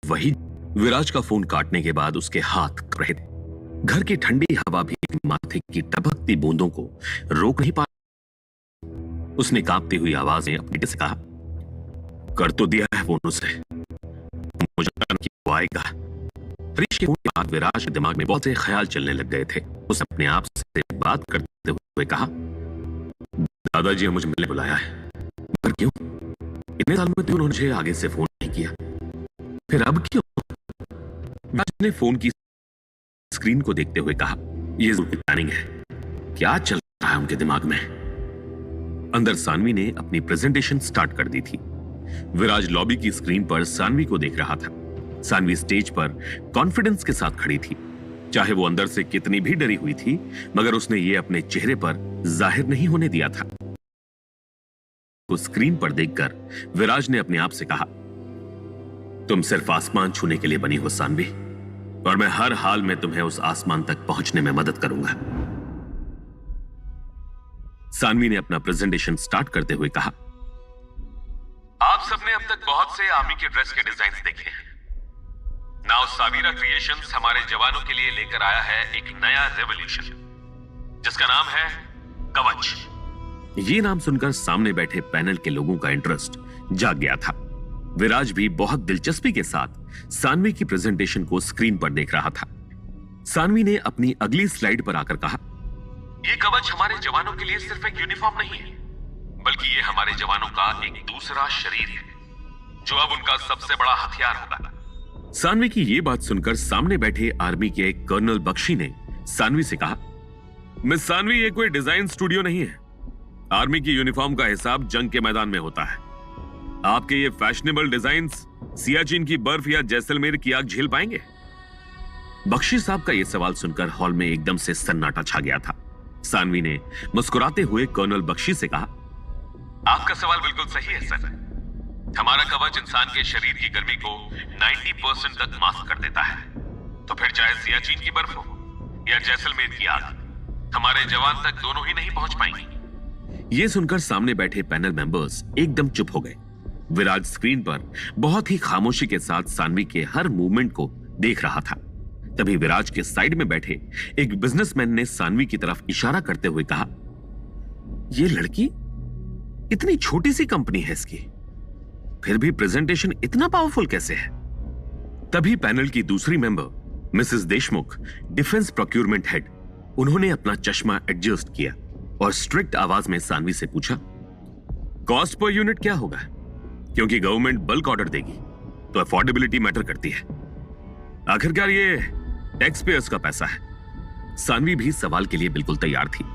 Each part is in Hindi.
वही विराज का फोन काटने के बाद उसके हाथ कप रहे थे। घर की ठंडी हवा भी माथे की टपकती बूंदों को रोक नहीं पा। उसने कांपती हुई आवाज में अपने बेटे से कहा, कर तो दिया है फोन उसने, मुझे पता नहीं कि वो आएगा। हरीश के फोन के बाद विराज के दिमाग में बहुत से ख्याल चलने लग गए थे। उसने अपने आप से बात करते हुए कहा, दादाजी ने मुझे मिलने बुलाया है, पर क्यों? इतने साल में उन्होंने मुझे आगे से फोन नहीं किया, फिर अब क्यों? विराज ने फोन की स्क्रीन को देखते हुए कहा, यह जरूर प्लानिंग है। क्या चल रहा है उनके दिमाग में? अंदर सानवी ने अपनी प्रेजेंटेशन स्टार्ट कर दी थी। विराज लॉबी की स्क्रीन पर सानवी को देख रहा था। सानवी स्टेज पर कॉन्फिडेंस के साथ खड़ी थी। चाहे वो अंदर से कितनी भी डरी हुई थी, मगर उसने ये अपने चेहरे पर जाहिर नहीं होने दिया था। तो स्क्रीन पर देखकर विराज ने अपने आप से कहा, तुम सिर्फ आसमान छूने के लिए बनी हो सानवी, और मैं हर हाल में तुम्हें उस आसमान तक पहुंचने में मदद करूंगा। सानवी ने अपना प्रेजेंटेशन स्टार्ट करते हुए कहा, आप सबने अब तक बहुत से आर्मी के ड्रेस के डिजाइन्स देखे हैं। नाउ सावीरा क्रिएशंस हमारे जवानों के लिए लेकर आया है एक नया रेवोल्यूशन, जिसका नाम है कवच। ये नाम सुनकर सामने बैठे पैनल के लोगों का इंटरेस्ट जाग गया था। विराज भी बहुत दिलचस्पी के साथ सानवी की प्रेजेंटेशन को स्क्रीन पर देख रहा था। सानवी ने अपनी अगली स्लाइड पर आकर कहा, ये कवच हमारे जवानों के लिए सिर्फ एक यूनिफॉर्म नहीं है, बल्कि ये हमारे जवानों का एक दूसरा शरीर है, जो अब उनका सबसे बड़ा हथियार होगा। सानवी की ये बात सुनकर सामने बैठे आर्मी के कर्नल बख्शी ने सानवी से कहा, मिस सानवी, ये कोई डिजाइन स्टूडियो नहीं है। आर्मी की यूनिफॉर्म का हिसाब जंग के मैदान में होता है। आपके ये फैशनेबल डिजाइन्स सियाचिन की बर्फ या जैसलमेर की आग झेल पाएंगे? बख्शी साहब का यह सवाल सुनकर हॉल में एकदम से सन्नाटा छा गया था। सानवी ने मुस्कुराते हुए कर्नल बख्शी से कहा, आपका सवाल बिल्कुल सही है सर। हमारा कवच इंसान के शरीर की गर्मी को 90% तक मास्क कर देता है। तो फिर चाहे सियाचिन की बर्फ हो या जैसलमेर की आग, हमारे जवान तक दोनों ही नहीं पहुंच पाएंगे। यह सुनकर सामने बैठे पैनल मेंबर्स एकदम चुप हो गए। विराज स्क्रीन पर बहुत ही खामोशी के साथ सानवी के हर मूवमेंट को देख रहा था। तभी विराज के साइड में बैठे एक बिजनेसमैन ने सानवी की तरफ इशारा करते हुए कहा, यह लड़की, इतनी छोटी सी कंपनी है इसकी, फिर भी प्रेजेंटेशन इतना पावरफुल कैसे है? तभी पैनल की दूसरी member Mrs Deshmukh, defence procurement head, उन्होंने अपना चश्मा एडजस्ट किया और स्ट्रिक्ट आवाज में सानवी से पूछा, कॉस्ट पर यूनिट क्या होगा? क्योंकि गवर्नमेंट बल्क ऑर्डर देगी तो अफोर्डेबिलिटी मैटर करती है। आखिरकार ये टैक्स पेयर्स का पैसा है। सानवी भी सवाल के लिए बिल्कुल तैयार थी।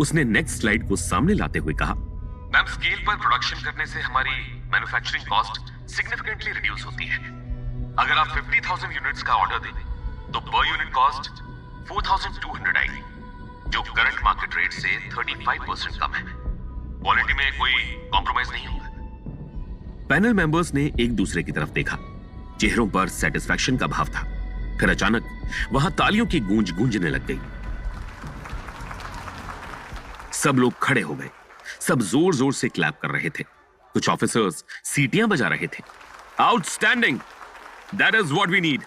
उसने नेक्स्ट स्लाइड को सामने लाते हुए कहा, मैम, स्केल पर प्रोडक्शन करने से हमारी मैन्युफैक्चरिंग कॉस्ट सिग्निफिकेंटली रिड्यूस होती है। अगर आप 50,000 यूनिट्स का ऑर्डर दें तो पर यूनिट कॉस्ट 4,200 आएगी, जो करंट मार्केट रेट से 35% कम है। क्वालिटी में कोई कॉम्प्रोमाइज नहीं होगा। पैनल मेंबर्स ने एक दूसरे की तरफ देखा। चेहरों पर सेटिस्फैक्शन का भाव था। फिर अचानक वहां तालियों की गूंज गूंजने लग गई। सब लोग खड़े हो गए। सब जोर जोर से क्लैप कर रहे थे। कुछ ऑफिसर्स सीटियां बजा रहे थे। Outstanding, that is what we need.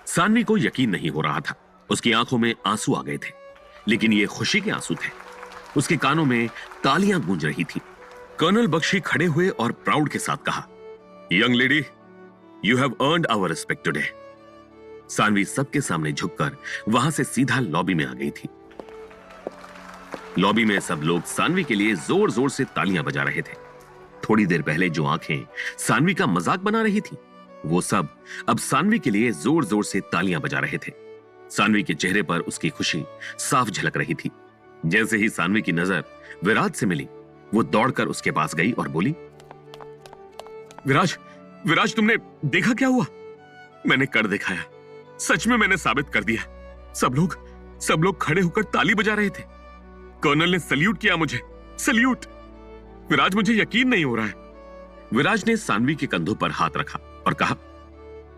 Saanvi को यकीन नहीं हो रहा था। उसकी आंखों में आंसू आ गए थे, लेकिन ये खुशी के आंसू थे। उसके कानों में तालियां गूंज रही थी। कर्नल बख्शी खड़े हुए और प्राउड के साथ कहा, young lady, you have earned our respect today. Saanvi सबके सामने झुककर वहां से सीधा लॉबी में आ गई थी। लॉबी में सब लोग सानवी के लिए जोर जोर से तालियां बजा रहे थे। थोड़ी देर पहले जो आंखें सानवी का मजाक बना रही थी, वो सब अब सानवी के लिए जोर जोर से तालियां बजा रहे थे। सानवी के चेहरे पर उसकी खुशी साफ झलक रही थी। जैसे ही सानवी की नजर विराज से मिली, वो दौड़कर उसके पास गई और बोली, विराज, विराज, तुमने देखा क्या हुआ? मैंने कर दिखाया। सच में मैंने साबित कर दिया। सब लोग खड़े होकर ताली बजा रहे थे। कर्नल ने सल्यूट किया मुझे। सल्यूट। विराज, मुझे यकीन नहीं हो रहा है। विराज ने सानवी के कंधों पर हाथ रखा और कहा,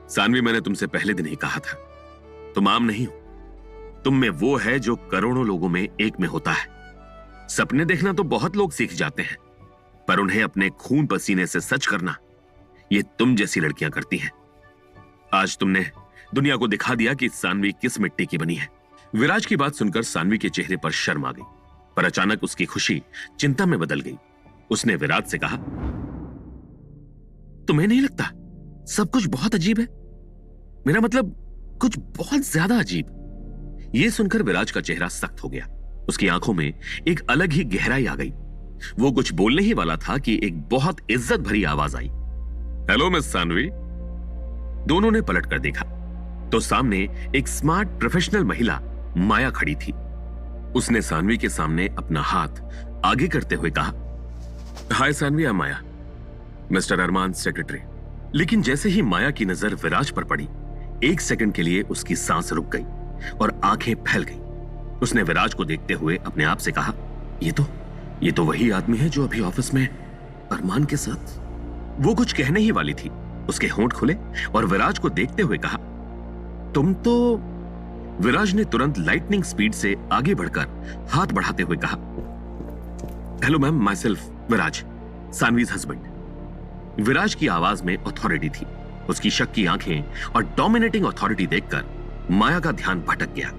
सानवी, मैंने तुमसे पहले दिन ही कहा था, तुम आम नहीं हो। तुम में वो है जो करोड़ों लोगों में एक में होता है। सपने देखना तो बहुत लोग सीख जाते हैं, पर उन्हें अपने खून पसीने से सच करना, ये तुम जैसी लड़कियां करती हैं। आज तुमने दुनिया को दिखा दिया कि सानवी किस मिट्टी की बनी है। विराज की बात सुनकर सानवी के चेहरे पर शर्म आ गई, पर अचानक उसकी खुशी चिंता में बदल गई। उसने विराज से कहा, तुम्हें नहीं लगता सब कुछ बहुत अजीब है? मेरा मतलब कुछ बहुत ज्यादा अजीब। यह सुनकर विराज का चेहरा सख्त हो गया। उसकी आंखों में एक अलग ही गहराई आ गई। वो कुछ बोलने ही वाला था कि एक बहुत इज्जत भरी आवाज आई, हेलो मिस सानवी। दोनों ने पलट कर देखा तो सामने एक स्मार्ट प्रोफेशनल महिला माया खड़ी थी। उसने सानवी के सामने अपना हाथ आगे करते हुए कहा, हाय सानवी, आई माया, मिस्टर अरमान सेक्रेटरी। लेकिन जैसे ही माया की नजर विराज पर पड़ी, एक सेकंड के लिए उसकी सांस रुक गई और आंखें फैल गई। उसने विराज को देखते हुए अपने आप से कहा, ये तो वही आदमी है जो अभी ऑफिस में अरमान के साथ। वो कुछ कहने ही वाली थी, उसके होंठ खुले और विराज को देखते हुए कहा, तुम तो। विराज ने तुरंत लाइटनिंग स्पीड से आगे बढ़कर हाथ बढ़ाते हुए कहा, hello ma'am, myself Viraj, Saanvi's husband. Viraj की आवाज में अथॉरिटी थी। उसकी शक की आंखें और डोमिनेटिंग अथॉरिटी देखकर माया का ध्यान भटक गया।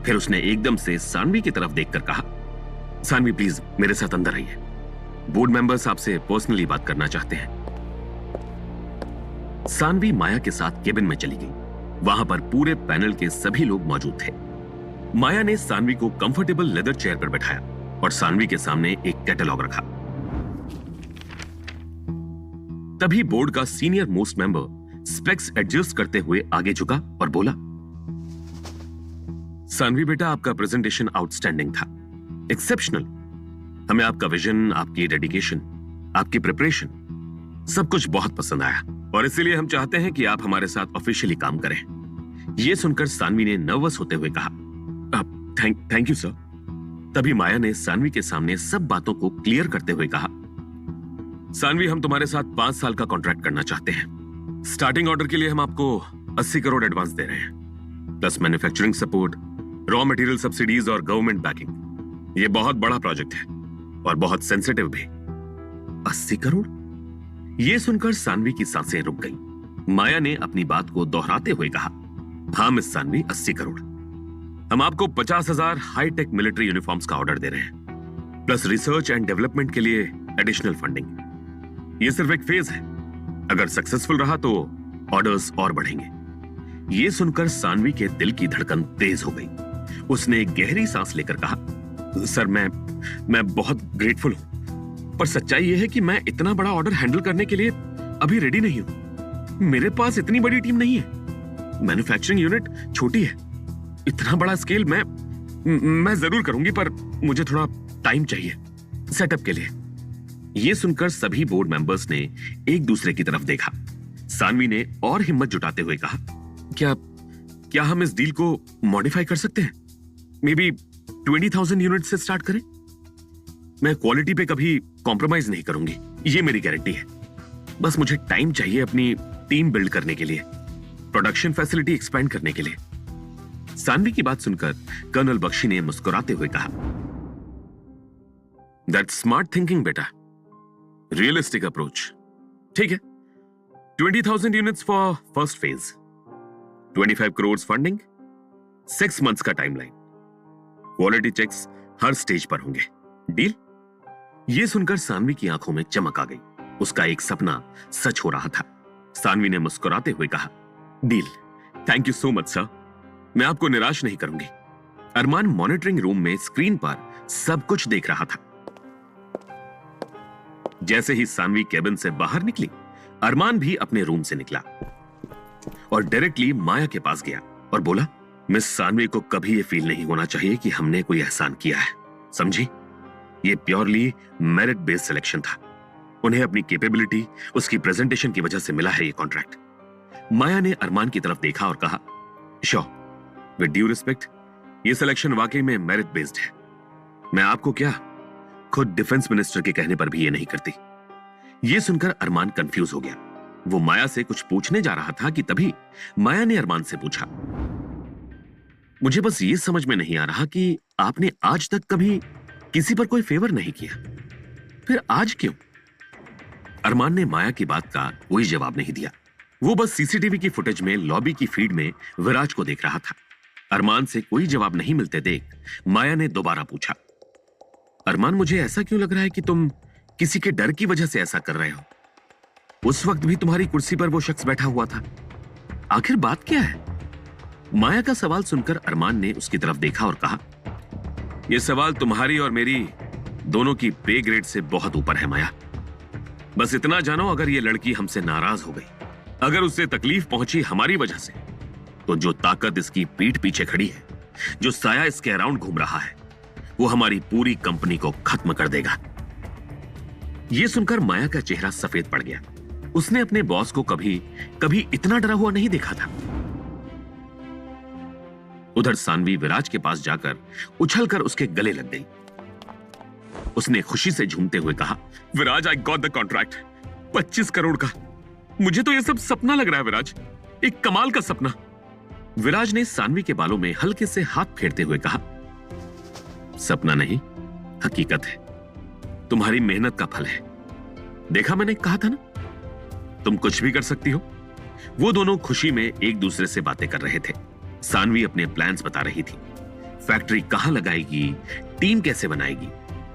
फिर उसने एकदम से सानवी की तरफ देखकर कहा, सानवी प्लीज मेरे साथ अंदर आइए, बोर्ड मेंबर्स आपसे पर्सनली बात करना चाहते हैं। सानवी माया के साथ केबिन में चली गई। वहां पर पूरे पैनल के सभी लोग मौजूद थे। माया ने सानवी को कंफर्टेबल लेदर चेयर पर बैठाया और सानवी के सामने एक कैटलॉग रखा। तभी बोर्ड का senior most member specs adjust करते हुए आगे झुका और बोला, सानवी बेटा, आपका प्रेजेंटेशन आउटस्टैंडिंग था, एक्सेप्शनल। हमें आपका विजन, आपकी डेडिकेशन, आपकी प्रिपरेशन सब कुछ बहुत पसंद आया और इसीलिए हम चाहते हैं कि आप हमारे साथ ऑफिशियली काम करें। यह सुनकर सानवी ने नर्वस होते हुए कहा, थैंक यू सर। तभी माया ने सानवी के सामने सब बातों को क्लियर करते हुए कहा, सानवी, हम तुम्हारे साथ 5 साल का कॉन्ट्रैक्ट करना चाहते हैं। स्टार्टिंग ऑर्डर के लिए हम आपको 80 करोड़ एडवांस दे रहे हैं, plus manufacturing support, raw material subsidies और गवर्नमेंट बैकिंग। यह बहुत बड़ा प्रोजेक्ट है और बहुत सेंसिटिव भी। 80 करोड़? यह सुनकर सानवी की सांसें रुक गई। माया ने अपनी बात को दोहराते हुए कहा, हाँ मिस सानवी, 80 करोड़। हम आपको 50,000 हाईटेक मिलिट्री यूनिफॉर्म्स का ऑर्डर दे रहे हैं, प्लस रिसर्च एंड डेवलपमेंट के लिए एडिशनल फंडिंग। यह सिर्फ एक फेज है, अगर सक्सेसफुल रहा तो ऑर्डर्स और बढ़ेंगे। यह सुनकर सानवी के दिल की धड़कन तेज हो गई। उसने एक गहरी सांस लेकर कहा, सर मैं बहुत ग्रेटफुल हूं, पर सच्चाई यह है कि मैं इतना बड़ा ऑर्डर हैंडल करने के लिए अभी रेडी नहीं हूं। मेरे पास इतनी बड़ी टीम नहीं है, मैन्युफैक्चरिंग यूनिट छोटी है। इतना बड़ा स्केल मैं जरूर करूंगी, पर मुझे थोड़ा टाइम चाहिए सेटअप के लिए। यह सुनकर सभी बोर्ड मेंबर्स ने एक दूसरे की तरफ देखा। सानवी ने और हिम्मत जुटाते हुए कहा, क्या हम इस डील को मॉडिफाई कर सकते हैं? मे बी 20,000 यूनिट से स्टार्ट करें। मैं क्वालिटी पे कभी कॉम्प्रोमाइज नहीं करूंगी, ये मेरी गारंटी है। बस मुझे टाइम चाहिए अपनी टीम बिल्ड करने के लिए, प्रोडक्शन फैसिलिटी एक्सपैंड करने के लिए। सानवी की बात सुनकर कर्नल बख्शी ने मुस्कुराते हुए कहा, दैट्स स्मार्ट थिंकिंग बेटा, रियलिस्टिक अप्रोच। ठीक है, 20,000 units for first phase, 25 crore funding, 6 months का टाइमलाइन, क्वालिटी चेक्स हर स्टेज पर होंगे। डील? यह सुनकर सानवी की आंखों में चमक आ गई। उसका एक सपना सच हो रहा था। सानवी ने मुस्कुराते हुए कहा, deal, thank you so much sir, मैं आपको निराश नहीं करूंगी। अरमान मॉनिटरिंग रूम में स्क्रीन पर सब कुछ देख रहा था। जैसे ही सानवी केबिन से बाहर निकली, अरमान भी अपने रूम से निकला और डायरेक्टली माया के पास गया और बोला, मिस सानवी को कभी यह फील नहीं होना चाहिए कि हमने कोई एहसान किया है, समझी? यह प्योरली मेरिट बेस्ड सिलेक्शन था। उन्हें अपनी कैपेबिलिटी, उसकी प्रेजेंटेशन की वजह से मिला है यह कॉन्ट्रैक्ट। माया ने अरमान की तरफ देखा और कहा, श्योर, विद ड्यू रिस्पेक्ट, यह सिलेक्शन वाकई में मेरिट बेस्ड है। मैं आपको क्या, खुद डिफेंस मिनिस्टर के कहने पर भी यह नहीं करती। यह सुनकर अरमान कंफ्यूज हो गया। वो माया से कुछ पूछने जा रहा था कि तभी माया ने अरमान से पूछा, मुझे बस ये समझ में नहीं आ रहा कि आपने आज तक कभी किसी पर कोई फेवर नहीं किया, फिर आज क्यों? अरमान ने माया की बात का कोई जवाब नहीं दिया। वो बस सीसीटीवी की फुटेज में लॉबी की फीड में विराज को देख रहा था। अरमान से कोई जवाब नहीं मिलते देख माया ने दोबारा पूछा, अरमान मुझे ऐसा क्यों लग रहा है कि तुम किसी के डर की वजह से ऐसा कर रहे हो? उस वक्त भी तुम्हारी कुर्सी पर वो शख्स बैठा हुआ था, आखिर बात क्या है? माया का सवाल सुनकर अरमान ने उसकी तरफ देखा और कहा, यह सवाल तुम्हारी और मेरी दोनों की पे ग्रेड से बहुत ऊपर है माया। बस इतना जानो, अगर ये लड़की हमसे नाराज हो गई, अगर उससे तकलीफ पहुंची हमारी वजह से, तो जो ताकत इसकी पीठ पीछे खड़ी है, जो साया इसके अराउंड घूम रहा है, वो हमारी पूरी कंपनी को खत्म कर देगा। यह सुनकर माया का चेहरा सफेद पड़ गया। उसने अपने बॉस को कभी इतना डरा हुआ नहीं देखा था। उधर सानवी विराज के पास जाकर उछलकर उसके गले लग गई। उसने खुशी से झूमते हुए कहा, Viraj, I got the contract, 25 crore का। मुझे तो यह सब सपना लग रहा है विराज, एक कमाल का सपना। विराज ने सानवी के बालों में हल्के से हाथ फेरते हुए कहा, सपना नहीं, हकीकत है, तुम्हारी मेहनत का फल है। देखा, मैंने कहा था ना, तुम कुछ भी कर सकती हो। वो दोनों खुशी में एक दूसरे से बातें कर रहे थे। सानवी अपने प्लान्स बता रही थी, फैक्ट्री कहां लगाएगी, टीम कैसे बनाएगी।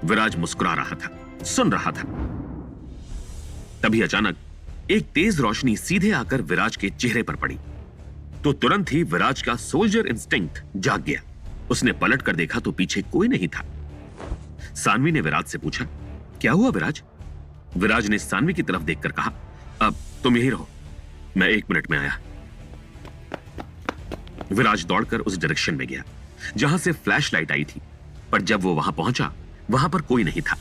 विराज मुस्कुरा रहा था, सुन रहा था। तभी अचानक एक तेज रोशनी सीधे आकर विराज के चेहरे पर पड़ी, तो तुरंत ही विराज का सोल्जर इंस्टिंक्ट जाग गया। उसने पलट कर देखा तो पीछे कोई नहीं था। सानवी ने विराज से पूछा, क्या हुआ विराज? विराज ने सानवी की तरफ देखकर कहा, अब तुम यही रहो, मैं 1 मिनट में आया। विराज दौड़कर उस डायरेक्शन में गया जहां से फ्लैश लाइट आई थी, पर जब वो वहां पहुंचा, वहां पर कोई नहीं था।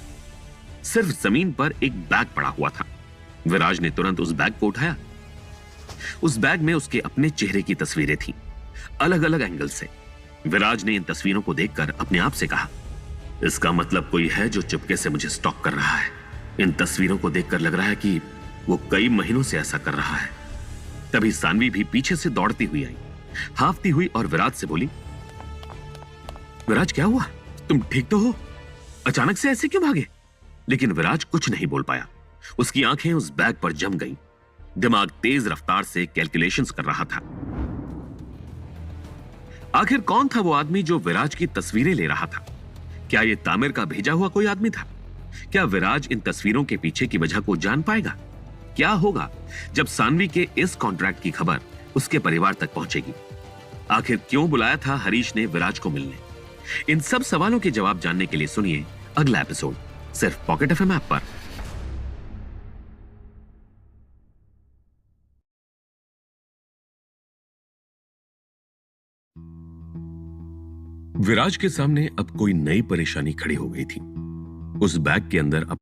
सिर्फ जमीन पर एक बैग पड़ा हुआ था। विराज ने तुरंत उस बैग को उठाया। उस बैग में उसके अपने चेहरे की तस्वीरें थीं, अलग अलग एंगल से। विराज ने इन तस्वीरों को देखकर अपने आप से कहा, इसका मतलब कोई है जो चुपके से मुझे स्टॉक कर रहा है। इन तस्वीरों को देखकर लग रहा है कि वो कई महीनों से ऐसा कर रहा है। तभी सानवी भी पीछे से दौड़ती हुई आई, हाफती हुई, और विराज से बोली, विराज क्या हुआ, तुम ठीक तो हो? अचानक से ऐसे क्यों भागे? लेकिन विराज कुछ नहीं बोल पाया। उसकी आंखें उस बैग पर जम गईं। दिमाग तेज रफ्तार से कैलकुलेशंस कर रहा था। आखिर कौन था वो आदमी जो विराज की तस्वीरें ले रहा था? क्या यह तामिर का भेजा हुआ कोई आदमी था? क्या विराज इन तस्वीरों के पीछे की वजह को जान पाएगा? क्या होगा जब सानवी के इस कॉन्ट्रैक्ट की खबर उसके परिवार तक पहुंचेगी? आखिर क्यों बुलाया था हरीश ने विराज को मिलने? इन सब सवालों के जवाब जानने के लिए सुनिए अगला एपिसोड, सिर्फ पॉकेट एफएम ऐप पर। विराज के सामने अब कोई नई परेशानी खड़ी हो गई थी। उस बैग के अंदर अब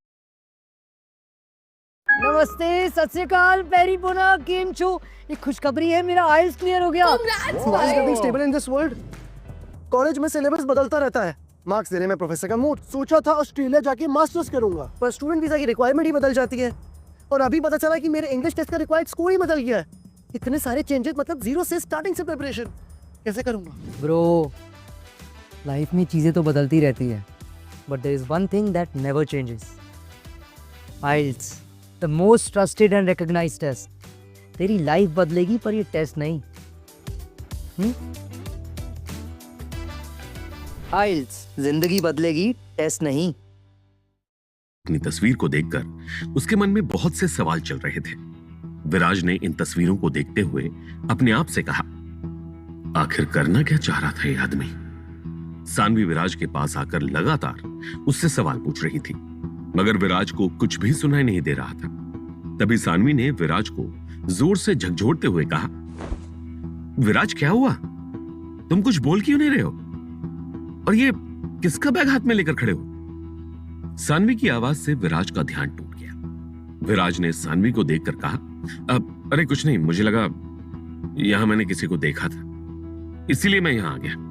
नमस्ते, सत श्री अकाल, पेरी बोना, केम छो। एक खुशखबरी है, मेरा आईएलटीएस क्लियर हो गया। Why is nothing stable in this world? College में सिलेबस बदलता रहता है। मार्क्स देने में प्रोफेसर का मूड। सोचा था ऑस्ट्रेलिया जाके मास्टर्स करूंगा, पर स्टूडेंट वीजा की रिक्वायरमेंट ही बदल जाती है। और अभी पता चला कि मेरे इंग्लिश टेस्ट का रिक्वायर्ड स्कोर ही बदल गया है। इतने सारे चेंजेस, मतलब जीरो से स्टार्टिंग से प्रिपरेशन कैसे करूंगा? ब्रो, लाइफ में चीजें तो बदलती रहती है, but there is one thing that never changes, IELTS, the most trusted and recognized test. तेरी लाइफ बदलेगी पर ये टेस्ट नहीं। आईएलटीएस जिंदगी बदलेगी, टेस्ट नहीं। अपनी तस्वीर को देखकर उसके मन में बहुत से सवाल चल रहे थे। विराज ने इन तस्वीरों को देखते हुए अपने आप से कहा, आखिर करना क्या चाह रहा था ये आदमी? सानवी विराज के पास आकर लगातार उससे सवाल पूछ रही थी, मगर विराज को कुछ भी सुनाई नहीं दे रहा था। तभी सानवी ने विराज को जोर से झकझोरते हुए कहा, विराज क्या हुआ? तुम कुछ बोल क्यों नहीं रहे हो? और ये किसका बैग हाथ में लेकर खड़े हो? सानवी की आवाज से विराज का ध्यान टूट गया। विराज ने सानवी को देखकर कहा, अब अरे कुछ नहीं, मुझे लगा यहां मैंने किसी को देखा था, इसीलिए मैं यहां आ गया।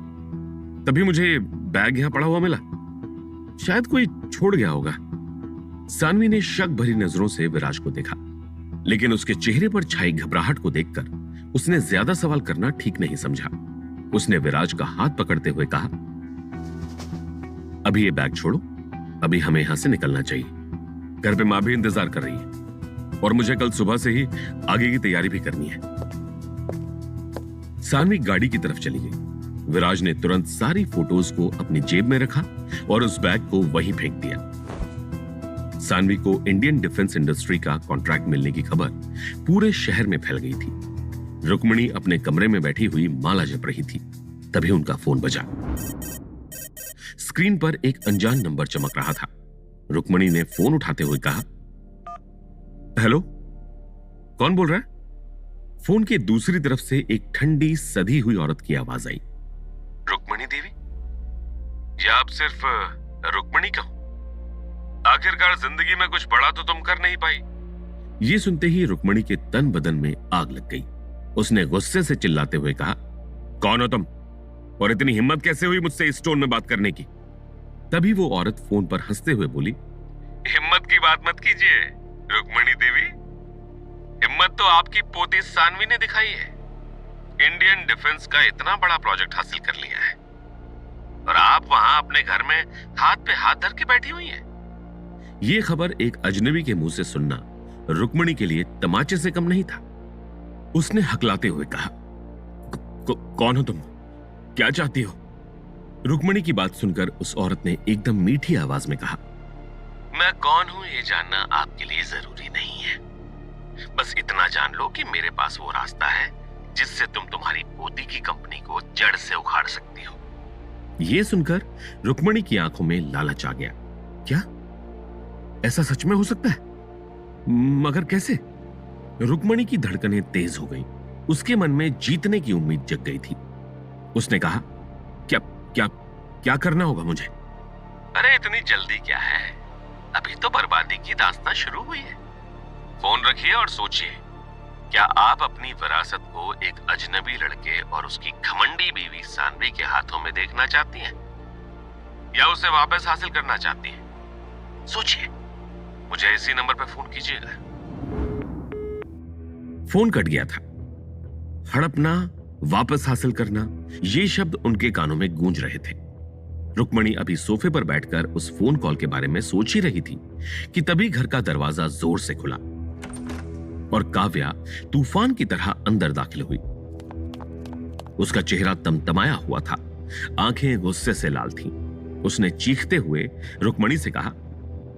तभी मुझे बैग यहां पड़ा हुआ मिला, शायद कोई छोड़ गया होगा। सानवी ने शक भरी नजरों से विराज को देखा, लेकिन उसके चेहरे पर छाई घबराहट को देखकर उसने ज्यादा सवाल करना ठीक नहीं समझा। उसने विराज का हाथ पकड़ते हुए कहा, अभी ये बैग छोड़ो, अभी हमें यहां से निकलना चाहिए। घर पे मां भी इंतजार कर रही है। और मुझे कल सुबह से ही आगे की तैयारी भी करनी है। सानवी गाड़ी की तरफ चली गई। विराज ने तुरंत सारी फोटोज को अपनी जेब में रखा और उस बैग को वहीं फेंक दिया। सानवी को इंडियन डिफेंस इंडस्ट्री का कॉन्ट्रैक्ट मिलने की खबर पूरे शहर में फैल गई थी। रुक्मणी अपने कमरे में बैठी हुई माला जप रही थी। तभी उनका फोन बजा। स्क्रीन पर एक अनजान नंबर चमक रहा था। रुक्मणी ने फोन उठाते हुए कहा, हेलो, कौन बोल रहा है? फोन के दूसरी तरफ से एक ठंडी सधी हुई औरत की आवाज आई। रुक्मणी देवी? या आप सिर्फ रुक्मणी का हो? आखिरकार जिंदगी में कुछ बड़ा तो तुम कर नहीं पाई। ये सुनते ही रुक्मणी के तन बदन में आग लग गई। उसने गुस्से से चिल्लाते हुए कहा, कौन हो तुम और इतनी हिम्मत कैसे हुई मुझसे इस टोन में बात करने की? तभी वो औरत फोन पर हंसते हुए बोली, हिम्मत की बात मत कीजिए रुक्मणी देवी। हिम्मत तो आपकी पोती सानवी ने दिखाई है। इंडियन डिफेंस का इतना बड़ा प्रोजेक्ट हासिल कर लिया है और आप वहां अपने घर में हाथ पे हाथ धर के बैठी हुई हैं। ये खबर एक अजनबी के मुंह से सुनना रुक्मणी के लिए तमाचे से कम नहीं था। उसने हकलाते हुए कहा, कौन हो तुम? क्या चाहती हो? रुक्मणी की बात सुनकर उस औरत ने एकदम मीठी आवाज में कहा, मैं कौन हूं ये जानना आपके लिए जरूरी नहीं है। बस इतना जान लो कि मेरे पास वो रास्ता है जिससे तुम तुम्हारी पोती की कंपनी को जड़ से उखाड़ सकती हो। ये सुनकर रुक्मणी की आंखों में लालच आ गया। क्या ऐसा सच में हो सकता है? मगर कैसे? रुक्मणी की धड़कनें तेज हो गईं। उसके मन में जीतने की उम्मीद जग गई थी। उसने कहा, क्या क्या क्या करना होगा मुझे? अरे इतनी जल्दी क्या है, अभी तो बर्बादी की दास्तां शुरू हुई है। फोन रखिए और सोचिए, क्या आप अपनी विरासत को एक अजनबी लड़के और उसकी घमंडी बीवी सानवी के हाथों में देखना चाहती हैं या उसे वापस हासिल करना चाहती हैं? सोचिए, मुझे इसी नंबर पर फोन कीजिएगा। फोन कट गया था। हड़पना, वापस हासिल करना, ये शब्द उनके कानों में गूंज रहे थे। रुक्मणी अभी सोफे पर बैठकर उस फोन कॉल के बारे में सोच ही रही थी कि तभी घर का दरवाजा जोर से खुला और काव्या तूफान की तरह अंदर दाखिल हुई। उसका चेहरा तमतमाया हुआ था, आंखें गुस्से से लाल थीं। उसने चीखते हुए रुक्मणी से कहा,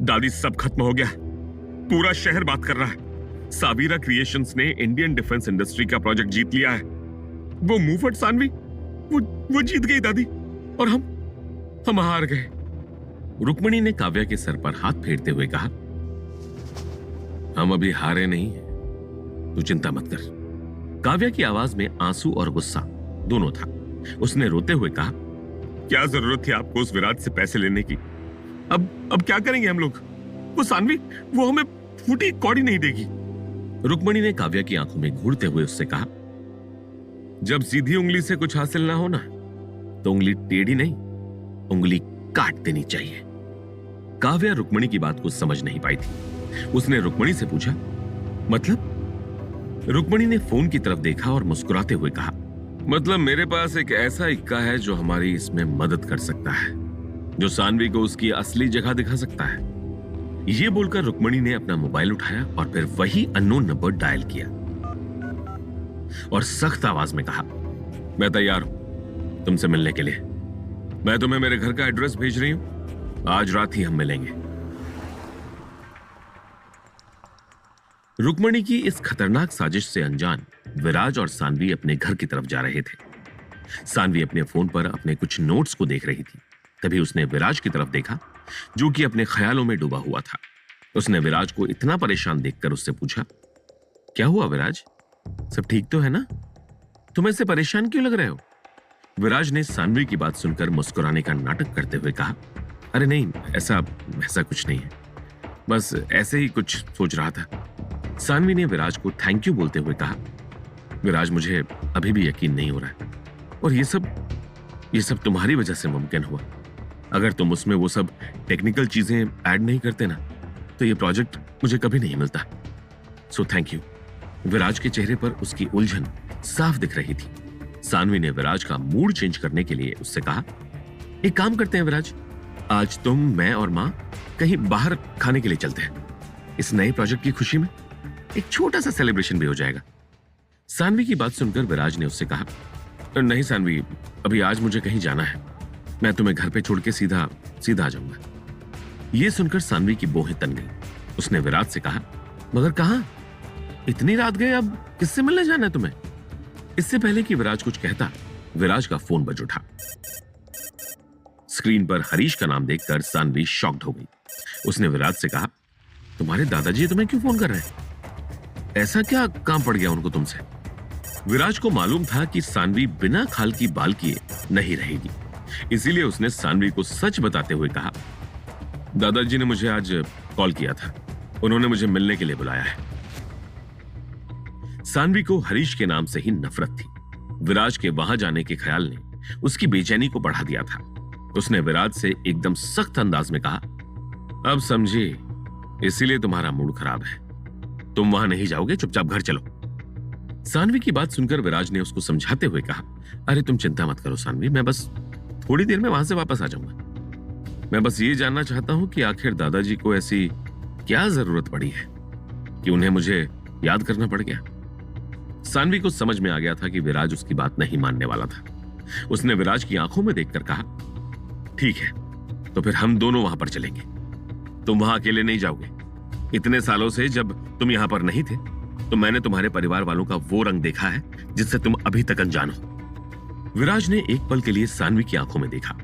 दादी सब खत्म हो गया, पूरा शहर बात कर रहा है। सावीरा क्रिएशंस ने इंडियन डिफेंस इंडस्ट्री का प्रोजेक्ट जीत लिया है। वो मुफट सानवी, वो जीत गई दादी, और हम हार गए। रुक्मणी ने काव्या के सर पर हाथ फेरते हुए कहा, हम अभी हारे नहीं हैं, तू चिंता मत कर। काव्या की आवाज में आंसू और गुस्सा दोनों था। उसने रोते हुए कहा, क्या जरूरत थी आपको उस विराट से पैसे लेने की? अब क्या करेंगे हम लोग? वो सानवी, वो हमें फूटी कौड़ी नहीं देगी। रुक्मणी ने काव्या की आंखों में घूरते हुए उससे कहा, जब सीधी उंगली से कुछ हासिल ना हो ना, तो उंगली टेढ़ी नहीं, उंगली काट देनी चाहिए। काव्या रुक्मणी की बात को समझ नहीं पाई थी। उसने रुक्मणी से पूछा, मतलब? रुक्मणी ने फोन की तरफ देखा और मुस्कुराते हुए कहा, मतलब मेरे पास एक ऐसा इक्का है जो हमारी इसमें मदद कर सकता है, जो सानवी को उसकी असली जगह दिखा सकता है। यह बोलकर रुक्मणी ने अपना मोबाइल उठाया और फिर वही अननोन नंबर डायल किया और सख्त आवाज में कहा, मैं तैयार हूं तुमसे मिलने के लिए। मैं तुम्हें मेरे घर का एड्रेस भेज रही हूं, आज रात ही हम मिलेंगे। रुक्मणी की इस खतरनाक साजिश से अनजान विराज और सानवी अपने घर की तरफ जा रहे थे। सानवी अपने फोन पर अपने कुछ नोट्स को देख रही थी। तभी उसने विराज की तरफ देखा, जो कि अपने ख्यालों में डूबा हुआ था। उसने विराज को इतना परेशान देखकर उससे पूछा, क्या हुआ विराज, सब ठीक तो है ना? तुम ऐसे परेशान क्यों लग रहे हो? विराज ने सानवी की बात सुनकर मुस्कुराने का नाटक करते हुए कहा, अरे नहीं, ऐसा कुछ नहीं है, बस ऐसे ही कुछ सोच रहा था। सानवी ने विराज को थैंक यू बोलते हुए कहा, विराज मुझे अभी भी यकीन नहीं हो रहा है, और ये सब तुम्हारी वजह से मुमकिन हुआ। अगर तुम उसमें वो सब टेक्निकल चीजें ऐड नहीं करते ना, तो ये प्रोजेक्ट मुझे कभी नहीं मिलता। So thank you. विराज के चेहरे पर उसकी उलझन साफ दिख रही थी। सानवी ने विराज का मूड चेंज करने के लिए उससे कहा, एक काम करते हैं विराज, आज तुम, मैं और माँ कहीं बाहर खाने के लिए चलते हैं, इस नए प्रोजेक्ट की खुशी में। एक छोटा सा सेलिब्रेशन भी हो जाएगा। सानवी की बात सुनकर विराज ने उससे कहा, नहीं सानवी, अभी आज मुझे कहीं जाना है, मैं तुम्हें घर पे छोड़ के सीधा आ जाऊंगा। यह सुनकर सानवी की बोहें तन गई। उसने विराज से कहा, मगर कहां? इतनी रात गए, अब किससे मिलने जाना है तुम्हें? इससे पहले कि विराज कुछ कहता, विराज का फोन बज उठा। स्क्रीन पर हरीश का नाम देखकर सानवी शॉक्ड हो गई। उसने विराज से कहा, तुम्हारे दादाजी तुम्हें क्यों फोन कर रहे हैं? ऐसा क्या काम पड़ गया उनको तुमसे? विराज को मालूम था कि सानवी बिना खाल की बाल किए नहीं रहेगी, इसीलिए उसने सानवी को सच बताते हुए कहा, दादाजी ने मुझे आज कॉल किया था, उन्होंने मुझे मिलने के लिए बुलाया है। सानवी को हरीश के नाम से ही नफरत थी। विराज के वहां जाने के ख्याल ने उसकी बेचैनी को बढ़ा दिया था। उसने विराज से एकदम सख्त अंदाज में कहा, अब समझे, इसीलिए तुम्हारा मूड खराब है, तुम वहां नहीं जाओगे, चुपचाप घर चलो। सानवी की बात सुनकर विराज ने उसको समझाते हुए कहा, अरे तुम चिंता मत करो सानवी, मैं बस थोड़ी देर में वहां से वापस आ जाऊंगा। मैं बस ये जानना चाहता हूं कि आखिर दादाजी को ऐसी क्या जरूरत पड़ी है कि उन्हें मुझे याद करना पड़ गया। सानवी को समझ में आ गया था कि विराज उसकी बात नहीं मानने वाला था। उसने विराज की आंखों में देखकर कहा, ठीक है, तो फिर हम दोनों वहां पर चलेंगे। तुम वहां अकेले नहीं जाओगे। इतने सालों से जब तुम यहां पर नहीं थे तो मैंने तुम्हारे परिवार वालों का वो रंग देखा है जिससे तुम अभी तक अनजान हो। विराज ने एक पल के लिए सानवी की आंखों में देखा।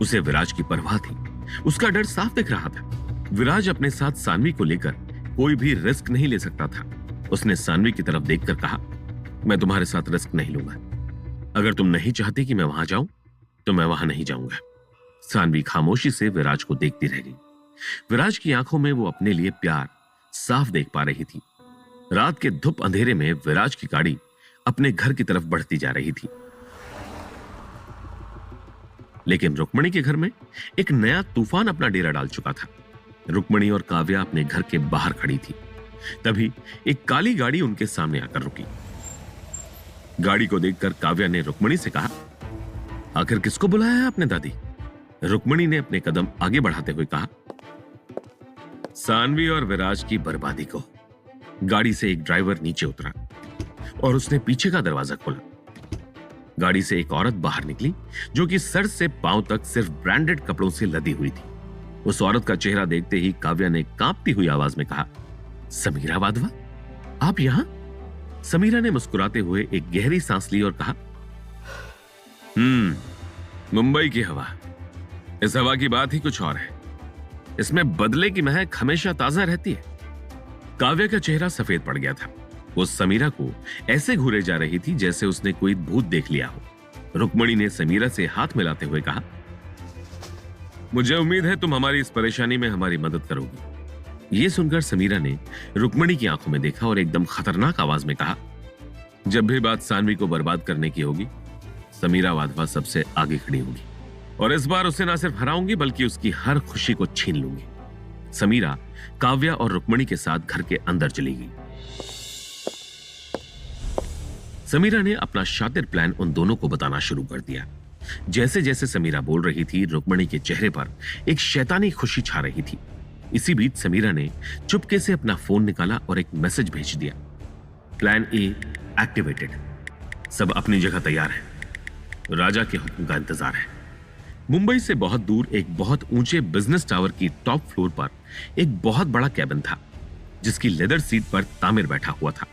उसे विराज की परवाह थी, उसका डर साफ दिख रहा था। विराज अपने साथ सानवी को लेकर कोई भी रिस्क नहीं ले सकता था। उसने सानवी की तरफ देखकर कहा, मैं तुम्हारे साथ रिस्क नहीं लूंगा। अगर तुम नहीं चाहती कि मैं वहां जाऊं तो मैं वहां नहीं जाऊंगा। सानवी खामोशी से विराज को देखती रह गई। विराज की आंखों में वो अपने लिए प्यार साफ देख पा रही थी। रात के धुप अंधेरे में विराज की गाड़ी अपने घर की तरफ बढ़ती जा रही थी, लेकिन रुक्मणी के घर में एक नया तूफान अपना डेरा डाल चुका था। रुक्मणी और काव्या अपने घर के बाहर खड़ी थी। तभी एक काली गाड़ी उनके सामने आकर रुकी। गाड़ी को देखकर काव्या ने रुक्मणी से कहा, आखिर किसको बुलाया है आपने दादी? रुक्मणी ने अपने कदम आगे बढ़ाते हुए कहा, सानवी और विराज की बर्बादी को। गाड़ी से एक ड्राइवर नीचे उतरा और उसने पीछे का दरवाजा खोला। गाड़ी से एक औरत बाहर निकली जो कि सर से पांव तक सिर्फ ब्रांडेड कपड़ों से लदी हुई थी। उस औरत का चेहरा देखते ही काव्या ने कांपती हुई आवाज में कहा, समीरा वाधवा, आप यहां? समीरा ने मुस्कुराते हुए एक गहरी सांस ली और कहा, मुंबई की हवा, इस हवा की बात ही कुछ और है। इसमें बदले की महक हमेशा ताजा रहती है। काव्या का चेहरा सफेद पड़ गया था। वो समीरा को ऐसे घूरे जा रही थी जैसे उसने कोई भूत देख लिया हो। रुक्मणी ने समीरा से हाथ मिलाते हुए कहा, मुझे उम्मीद है तुम हमारी इस परेशानी में हमारी मदद करोगी। यह सुनकर समीरा ने रुक्मणी की आंखों में देखा और एकदम खतरनाक आवाज में कहा, जब भी बात सानवी को बर्बाद करने की होगी, समीरा वाधवा सबसे आगे खड़ी होगी और इस बार उसे ना सिर्फ हराऊंगी बल्कि उसकी हर खुशी को छीन लूंगी। समीरा काव्या और रुक्मणी के साथ घर के अंदर चली गई। समीरा ने अपना शातिर प्लान उन दोनों को बताना शुरू कर दिया। जैसे जैसे समीरा बोल रही थी, रुक्मणी के चेहरे पर एक शैतानी खुशी छा रही थी। इसी बीच समीरा ने चुपके से अपना फोन निकाला और एक मैसेज भेज दिया, प्लान ए एक्टिवेटेड, सब अपनी जगह तैयार है, राजा के हुक्म का इंतजार है। मुंबई से बहुत दूर एक बहुत ऊंचे बिजनेस टावर की टॉप फ्लोर पर एक बहुत बड़ा कैबिन था जिसकी लेदर सीट पर तामिर बैठा हुआ था।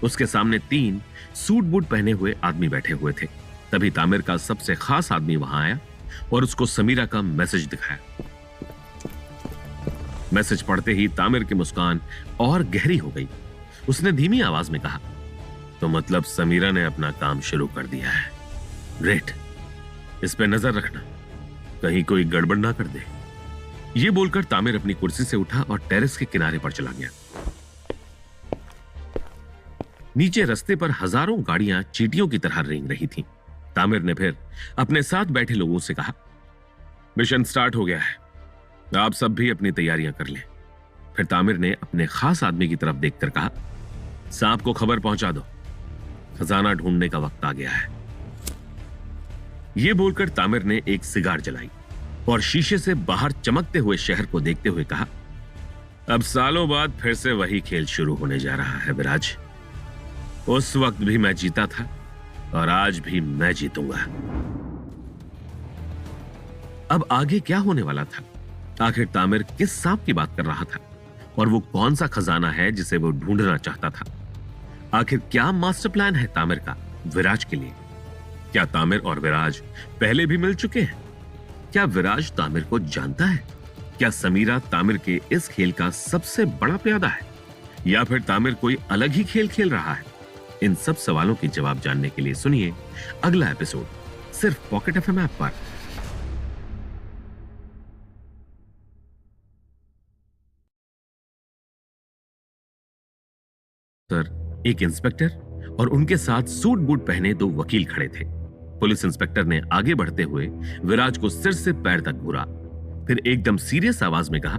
उसके सामने 3 सूट बूट पहने हुए आदमी बैठे हुए थे। तभी तामिर का सबसे खास आदमी वहां आया और उसको समीरा का मैसेज दिखाया। मैसेज पढ़ते ही तामिर की मुस्कान और गहरी हो गई। उसने धीमी आवाज में कहा, तो मतलब समीरा ने अपना काम शुरू कर दिया है। ग्रेट, इस पे नजर रखना, कहीं कोई गड़बड़ ना कर दे। यह बोलकर तामिर अपनी कुर्सी से उठा और टेरेस के किनारे पर चला गया। नीचे रास्ते पर हजारों गाड़ियां चींटियों की तरह रेंग रही थीं। तामिर ने फिर अपने साथ बैठे लोगों से कहा, मिशन स्टार्ट हो गया है, आप सब भी अपनी तैयारियां कर लें। फिर तामिर ने अपने खास आदमी की तरफ देखकर कहा, सांप को खबर पहुंचा दो, खजाना ढूंढने का वक्त आ गया है। यह बोलकर तामिर ने एक सिगार जलाई और शीशे से बाहर चमकते हुए शहर को देखते हुए कहा, अब सालों बाद फिर से वही खेल शुरू होने जा रहा है विराज। उस वक्त भी मैं जीता था और आज भी मैं जीतूंगा। अब आगे क्या होने वाला था? आखिर तामिर किस सांप की बात कर रहा था और वो कौन सा खजाना है जिसे वो ढूंढना चाहता था? आखिर क्या मास्टर प्लान है तामिर का विराज के लिए? क्या तामिर और विराज पहले भी मिल चुके हैं? क्या विराज तामिर को जानता है? क्या समीरा तामिर के इस खेल का सबसे बड़ा प्यादा है या फिर तामिर कोई अलग ही खेल खेल रहा है? इन सब सवालों के जवाब जानने के लिए सुनिए अगला एपिसोड सिर्फ पॉकेट एफएम ऐप पर। सर, एक इंस्पेक्टर और उनके साथ सूट बूट पहने दो वकील खड़े थे। पुलिस इंस्पेक्टर ने आगे बढ़ते हुए विराज को सिर से पैर तक घूरा, फिर एकदम सीरियस आवाज में कहा,